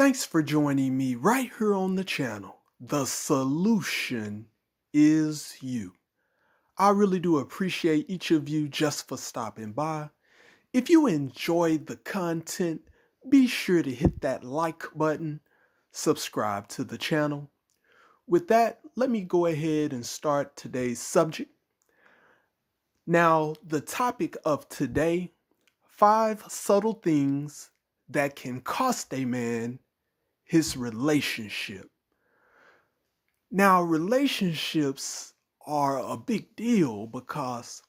Thanks for joining me right here on the channel. The solution is you. I really do appreciate each of you just for stopping by. If you enjoyed the content, be sure to hit that like button, subscribe to the channel. With that, let me go ahead and start today's subject. Now, the topic of today, 5 subtle things that can cost a man his relationship. Now, relationships are a big deal because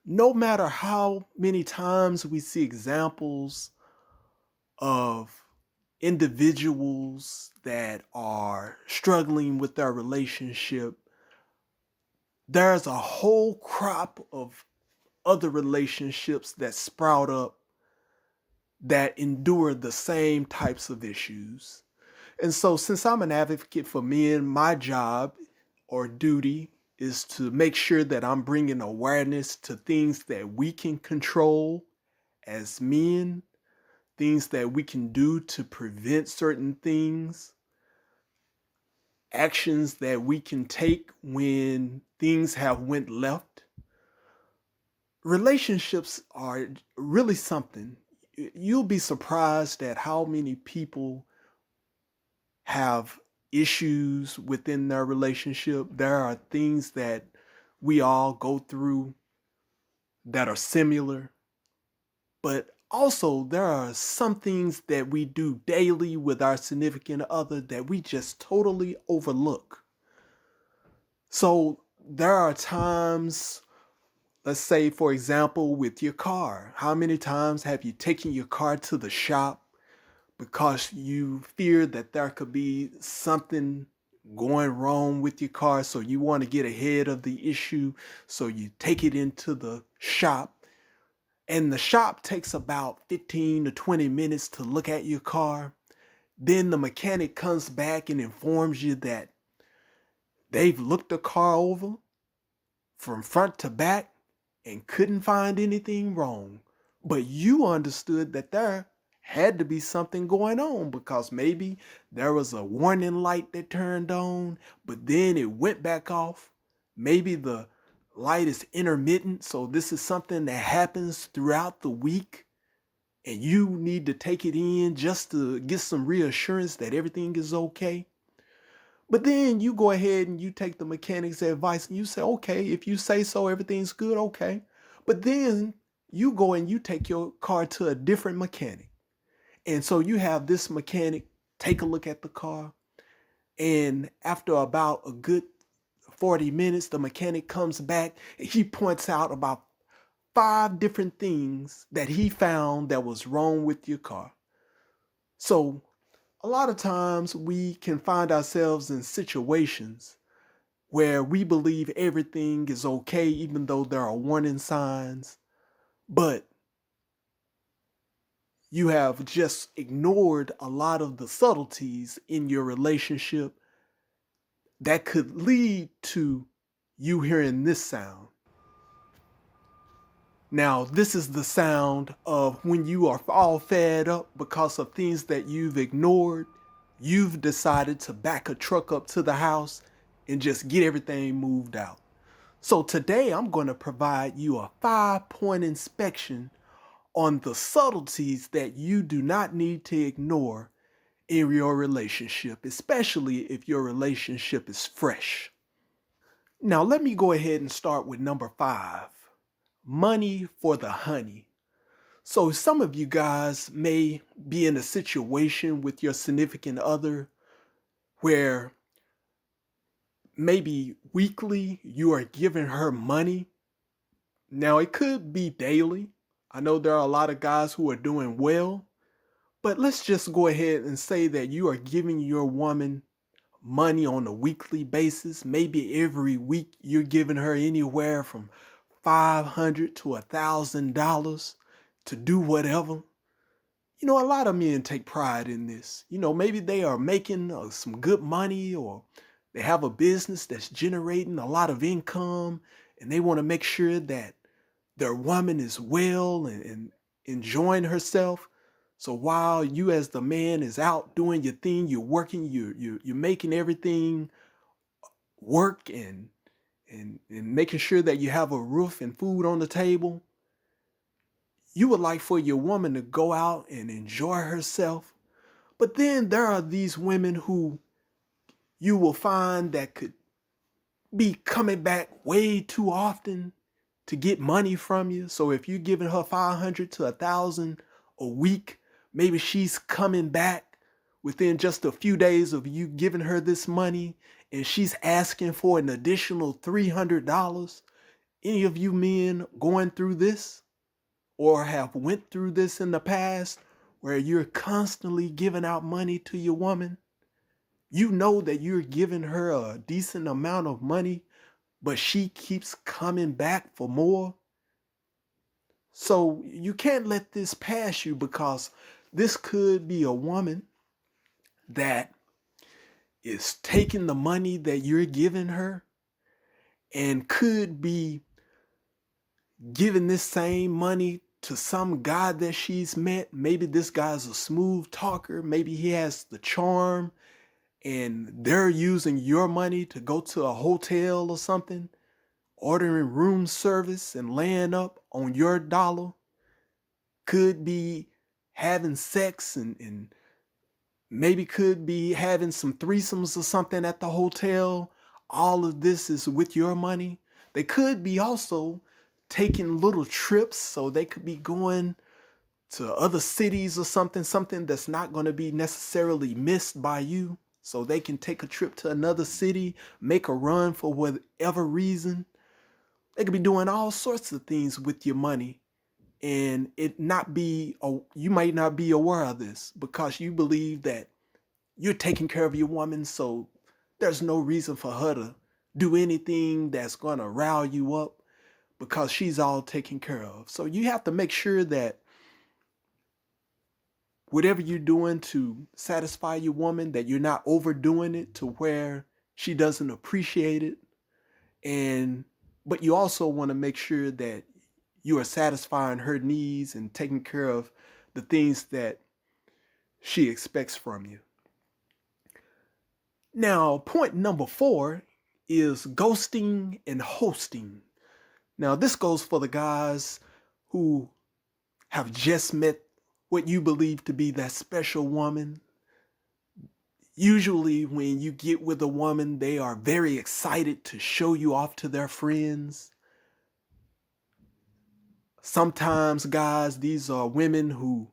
no matter how many times we see examples of individuals that are struggling with their relationship, there's a whole crop of other relationships that sprout up that endure the same types of issues. And so, since I'm an advocate for men, my job or duty is to make sure that I'm bringing awareness to things that we can control as men, things that we can do to prevent certain things, actions that we can take when things have went left. Relationships are really something. You'll be surprised at how many people have issues within their relationship. There are things that we all go through that are similar, but also there are some things that we do daily with our significant other that we just totally overlook. So there are times, let's say, for example, with your car. How many times have you taken your car to the shop because you fear that there could be something going wrong with your car, so you want to get ahead of the issue, so you take it into the shop, and the shop takes about 15 to 20 minutes to look at your car. Then the mechanic comes back and informs you that they've looked the car over from front to back and couldn't find anything wrong. But you understood that there had to be something going on because maybe there was a warning light that turned on, but then it went back off. Maybe the light is intermittent, so this is something that happens throughout the week, and you need to take it in just to get some reassurance that everything is okay. But then you go ahead and you take the mechanic's advice and you say, okay, if you say so, everything's good, okay. But then you go and you take your car to a different mechanic. And so you have this mechanic take a look at the car. And after about a good 40 minutes, the mechanic comes back and he points out about 5 different things that he found that was wrong with your car. So a lot of times we can find ourselves in situations where we believe everything is okay, even though there are warning signs, but you have just ignored a lot of the subtleties in your relationship that could lead to you hearing this sound. Now, this is the sound of when you are all fed up because of things that you've ignored. You've decided to back a truck up to the house and just get everything moved out. So today I'm going to provide you a 5-point inspection on the subtleties that you do not need to ignore in your relationship, especially if your relationship is fresh. Now, let me go ahead and start with number 5, money for the honey. So some of you guys may be in a situation with your significant other where maybe weekly you are giving her money. Now, it could be daily. I know there are a lot of guys who are doing well, but let's just go ahead and say that you are giving your woman money on a weekly basis. Maybe every week you're giving her anywhere from $500 to $1,000 to do whatever. You know, a lot of men take pride in this. You know, maybe they are making some good money, or they have a business that's generating a lot of income, and they want to make sure that their woman is well and enjoying herself. So while you as the man is out doing your thing, you're working, you're making everything work and making sure that you have a roof and food on the table, you would like for your woman to go out and enjoy herself. But then there are these women who you will find that could be coming back way too often to get money from you. So if you're giving her 500 to 1,000 a week, maybe she's coming back within just a few days of you giving her this money and she's asking for an additional $300. Any of you men going through this or have went through this in the past where you're constantly giving out money to your woman? You know that you're giving her a decent amount of money, but she keeps coming back for more. So you can't let this pass you, because this could be a woman that is taking the money that you're giving her and could be giving this same money to some guy that she's met. Maybe this guy's a smooth talker. Maybe he has the charm, and they're using your money to go to a hotel or something, ordering room service and laying up on your dollar. Could be having sex and maybe could be having some threesomes or something at the hotel. All of this is with your money. They could be also taking little trips, so they could be going to other cities or something that's not going to be necessarily missed by you. So they can take a trip to another city, make a run for whatever reason. They could be doing all sorts of things with your money, and you might not be aware of this because you believe that you're taking care of your woman, so there's no reason for her to do anything that's going to rile you up because she's all taken care of. So you have to make sure that whatever you're doing to satisfy your woman, that you're not overdoing it to where she doesn't appreciate it. And but you also want to make sure that you are satisfying her needs and taking care of the things that she expects from you. Now, point number 4 is ghosting and hosting. Now, this goes for the guys who have just met what you believe to be that special woman. Usually, when you get with a woman, they are very excited to show you off to their friends. Sometimes, guys, these are women who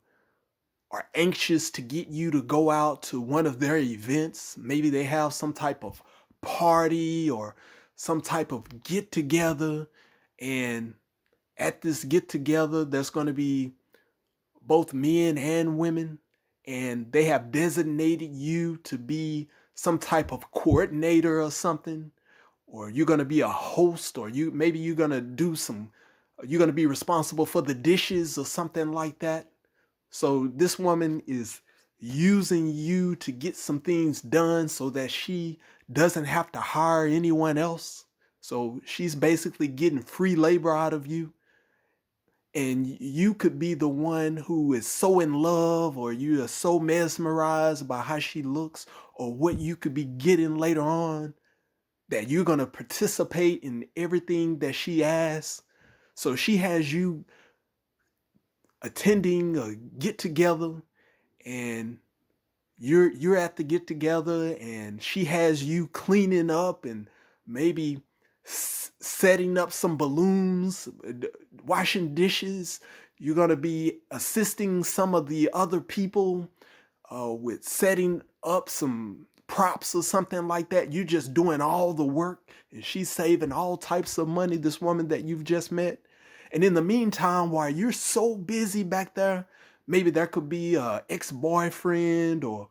are anxious to get you to go out to one of their events. Maybe they have some type of party or some type of get together. And at this get together, there's going to be both men and women. And they have designated you to be some type of coordinator or something. Or you're going to be a host, or maybe you're going to be responsible for the dishes or something like that. So this woman is using you to get some things done so that she doesn't have to hire anyone else. So she's basically getting free labor out of you. And you could be the one who is so in love, or you are so mesmerized by how she looks or what you could be getting later on, that you're going to participate in everything that she asks. So she has you attending a get together, and you're at the get together, and she has you cleaning up and maybe setting up some balloons, washing dishes. You're going to be assisting some of the other people with setting up some props or something like that. You're just doing all the work, and she's saving all types of money, this woman that you've just met. And in the meantime, while you're so busy back there, maybe there could be a ex-boyfriend or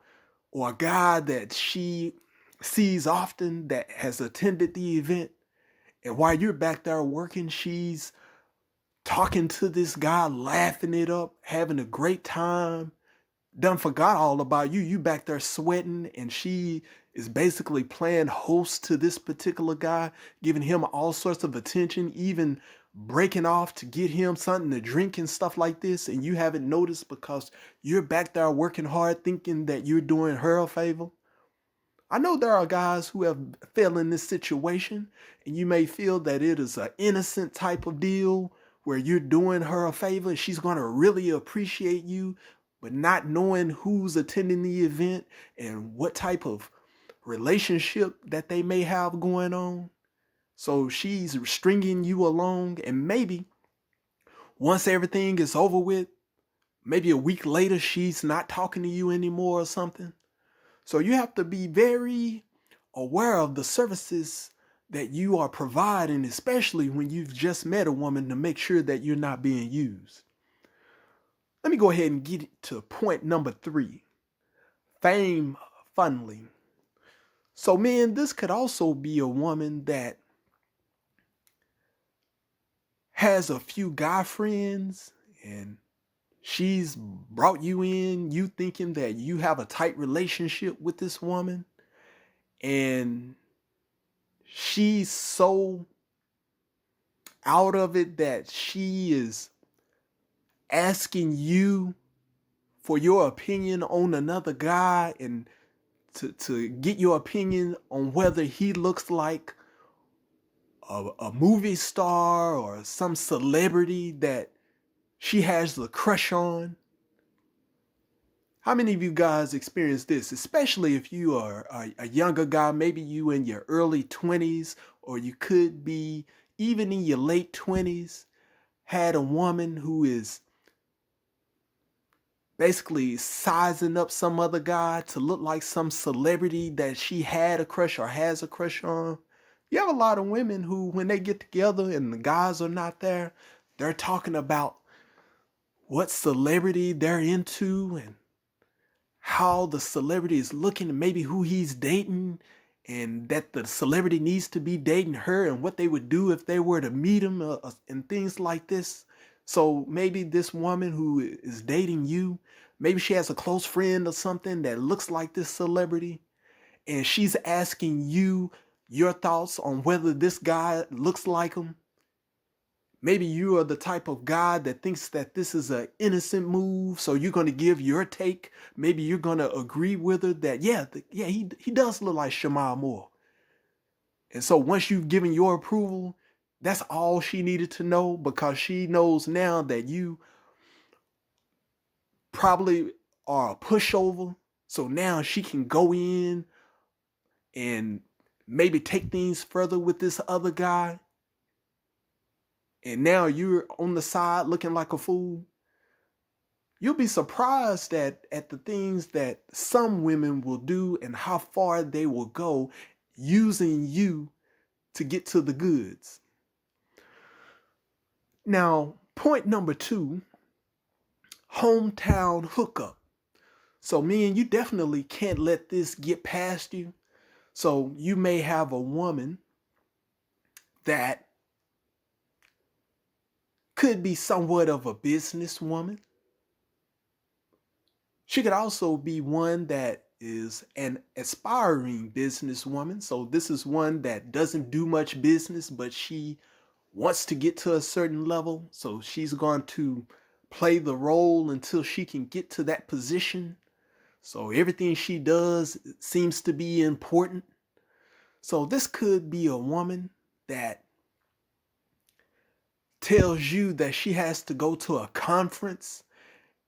a guy that she sees often that has attended the event. And while you're back there working, she's talking to this guy, laughing it up, having a great time, done forgot all about you. You back there sweating, and she is basically playing host to this particular guy, giving him all sorts of attention, even breaking off to get him something to drink and stuff like this, and you haven't noticed because you're back there working hard thinking that you're doing her a favor. I know there are guys who have fell in this situation, and you may feel that it is an innocent type of deal where you're doing her a favor and she's going to really appreciate you, but not knowing who's attending the event and what type of relationship that they may have going on. So she's stringing you along, and maybe once everything is over with, maybe a week later, she's not talking to you anymore or something. So you have to be very aware of the services that you are providing, especially when you've just met a woman, to make sure that you're not being used. Let me go ahead and get to point number 3, fame funneling. So, men, this could also be a woman that has a few guy friends and she's brought you in, you thinking that you have a tight relationship with this woman, and she's so out of it that she is asking you for your opinion on another guy and to get your opinion on whether he looks like a movie star or some celebrity that she has a crush on. How many of you guys experience this, especially if you are a younger guy, maybe you in your early 20s, or you could be even in your late 20s, had a woman who is basically sizing up some other guy to look like some celebrity that she had a crush or has a crush on. You have a lot of women who, when they get together and the guys are not there, they're talking about what celebrity they're into and how the celebrity is looking and maybe who he's dating, and that the celebrity needs to be dating her and what they would do if they were to meet him, and things like this. So maybe this woman who is dating you, maybe she has a close friend or something that looks like this celebrity, and she's asking you your thoughts on whether this guy looks like him. Maybe you are the type of guy that thinks that this is an innocent move, so you're going to give your take. Maybe you're going to agree with her that, yeah, he does look like Shamar Moore. And so once you've given your approval, that's all she needed to know, because she knows now that you probably are a pushover. So now she can go in and maybe take things further with this other guy. And now you're on the side looking like a fool. You'll be surprised at the things that some women will do and how far they will go using you to get to the goods. Now, point number 2, hometown hookup. So, men, you definitely can't let this get past you. So you may have a woman that could be somewhat of a businesswoman. She could also be one that is an aspiring businesswoman. So this is one that doesn't do much business, but she wants to get to a certain level. So she's going to play the role until she can get to that position. So everything she does seems to be important. So this could be a woman that tells you that she has to go to a conference,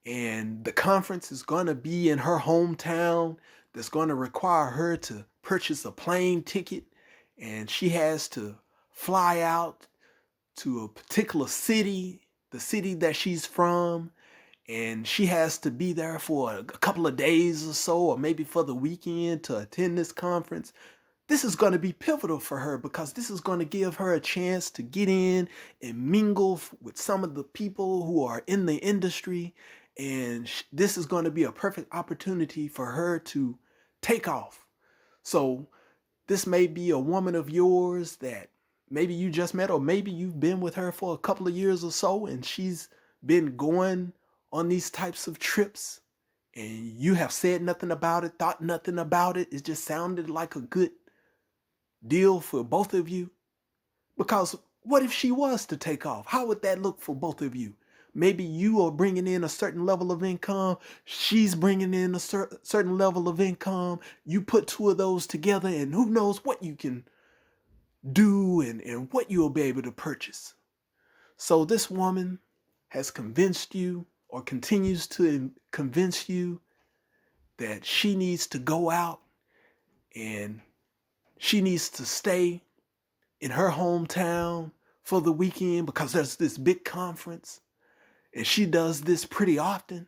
and the conference is going to be in her hometown, that's going to require her to purchase a plane ticket, and she has to fly out to a particular city, the city that she's from, and she has to be there for a couple of days or so, or maybe for the weekend, to attend this conference. This is going to be pivotal for her, because this is going to give her a chance to get in and mingle with some of the people who are in the industry. And this is going to be a perfect opportunity for her to take off. So this may be a woman of yours that maybe you just met, or maybe you've been with her for a couple of years or so, and she's been going on these types of trips, and you have said nothing about it, thought nothing about it. It just sounded like a good deal for both of you. Because What if she was to take off? How would that look for both of you? Maybe you are bringing in a certain level of income. She's bringing in a certain level of income. You put two of those together, and who knows what you can do and what you'll be able to purchase. So this woman has convinced you or continues to convince you that she needs to go out and she needs to stay in her hometown for the weekend because there's this big conference and she does this pretty often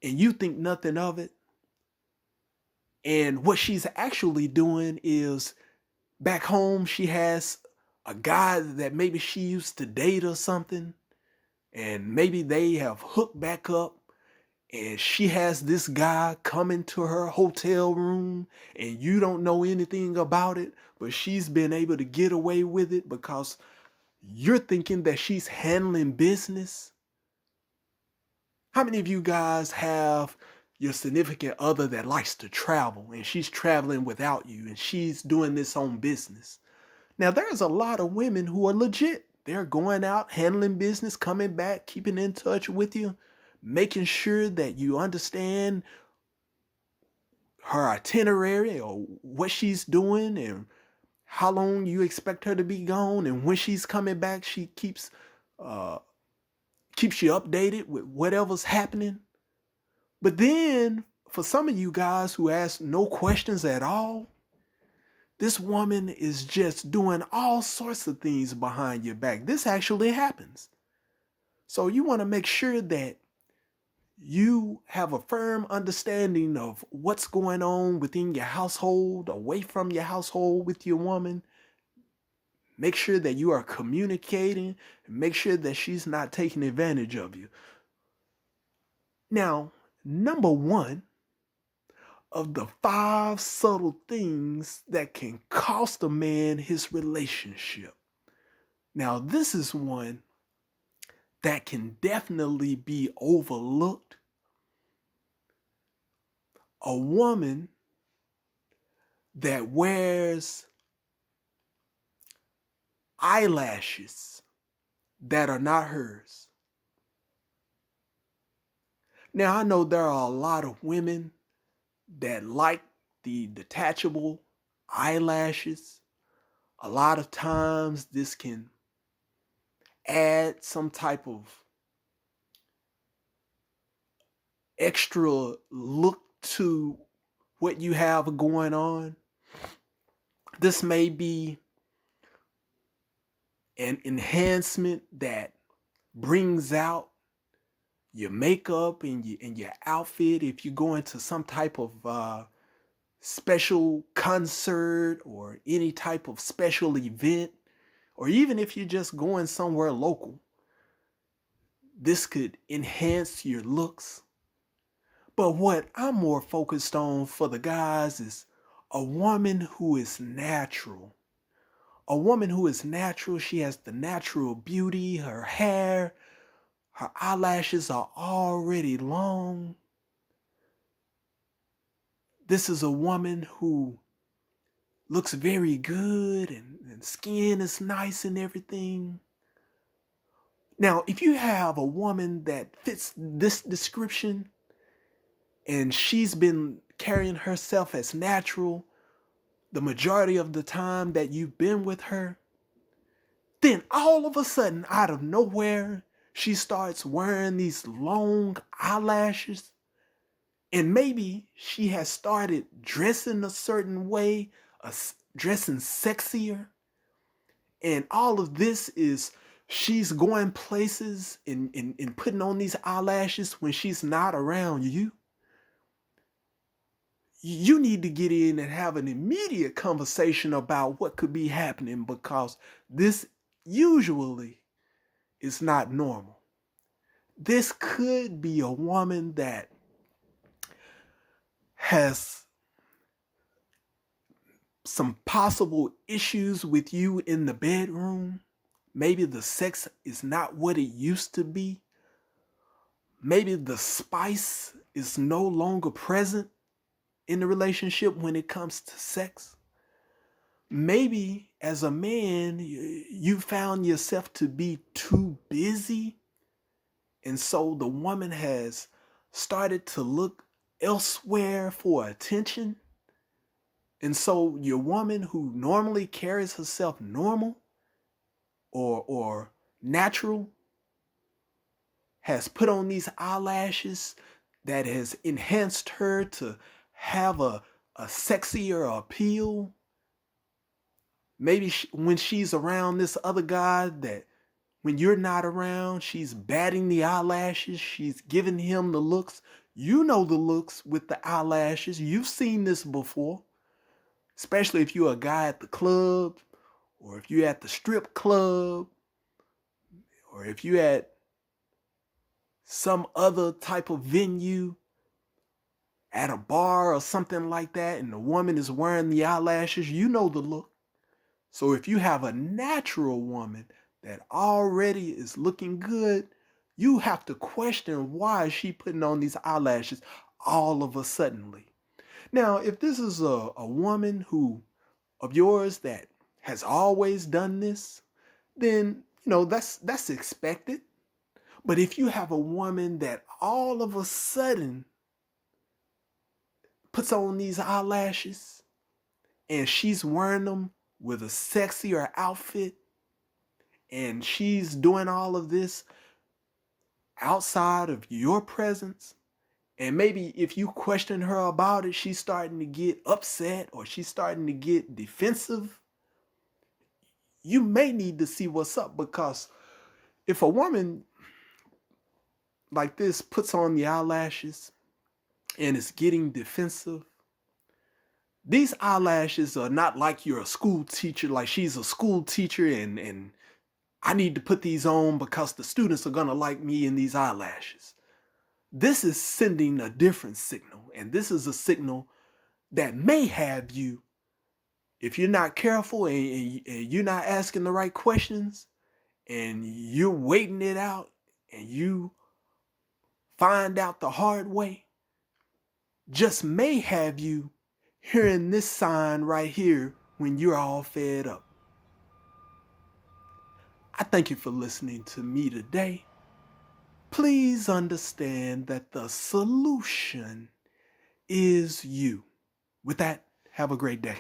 and you think nothing of it. And what she's actually doing is back home, she has a guy that maybe she used to date or something, and maybe they have hooked back up. And she has this guy come into her hotel room, and you don't know anything about it, but she's been able to get away with it because you're thinking that she's handling business. How many of you guys have your significant other that likes to travel and she's traveling without you and she's doing this on business? Now, there's a lot of women who are legit. They're going out, handling business, coming back, keeping in touch with you, making sure that you understand her itinerary or what she's doing and how long you expect her to be gone. And when she's coming back, she uh, keeps you updated with whatever's happening. But then for some of you guys who ask no questions at all, this woman is just doing all sorts of things behind your back. This actually happens. So you want to make sure that you have a firm understanding of what's going on within your household, away from your household with your woman. Make sure that you are communicating and make sure that she's not taking advantage of you. Now, number one of the 5 subtle things that can cost a man his relationship. Now, this is one that can definitely be overlooked. A woman that wears eyelashes that are not hers. Now, I know there are a lot of women that like the detachable eyelashes. A lot of times this can add some type of extra look to what you have going on. This may be an enhancement that brings out your makeup and your outfit if you go into some type of special concert or any type of special event, or even if you're just going somewhere local. This could enhance your looks. But what I'm more focused on for the guys is a woman who is natural. A woman who is natural, she has the natural beauty, her hair, her eyelashes are already long. This is a woman who looks very good and skin is nice and everything. Now, if you have a woman that fits this description and she's been carrying herself as natural the majority of the time that you've been with her, then all of a sudden, out of nowhere, she starts wearing these long eyelashes. And maybe she has started dressing a certain way, dressing sexier. And all of this is she's going places and putting on these eyelashes when she's not around you. You need to get in and have an immediate conversation about what could be happening because this usually is not normal. This could be a woman that has some possible issues with you in the bedroom. Maybe the sex is not what it used to be. Maybe the spice is no longer present in the relationship when it comes to sex. Maybe as a man, you found yourself to be too busy. And so the woman has started to look elsewhere for attention. And so your woman who normally carries herself normal or natural has put on these eyelashes that has enhanced her to have a sexier appeal. Maybe when she's around this other guy, that when you're not around, she's batting the eyelashes, she's giving him the looks. You know the looks with the eyelashes. You've seen this before, especially if you're a guy at the club, or if you're at the strip club, or if you're at some other type of venue, at a bar or something like that, and the woman is wearing the eyelashes. You know the look. So if you have a natural woman that already is looking good, you have to question, why is she putting on these eyelashes all of a suddenly? Now, if this is a woman who of yours that has always done this, then that's expected. But if you have a woman that all of a sudden puts on these eyelashes and she's wearing them with a sexier outfit, and she's doing all of this outside of your presence, and maybe if you question her about it, she's starting to get upset or she's starting to get defensive, you may need to see what's up. Because if a woman like this puts on the eyelashes and is getting defensive, these eyelashes are not like you're a school teacher, like she's a school teacher and I need to put these on because the students are going to like me in these eyelashes. This is sending a different signal. And this is a signal that may have you, if you're not careful and you're not asking the right questions and you're waiting it out and you find out the hard way, just may have you hearing this sign right here when you're all fed up. I thank you for listening to me today. Please understand that the solution is you. With that, have a great day.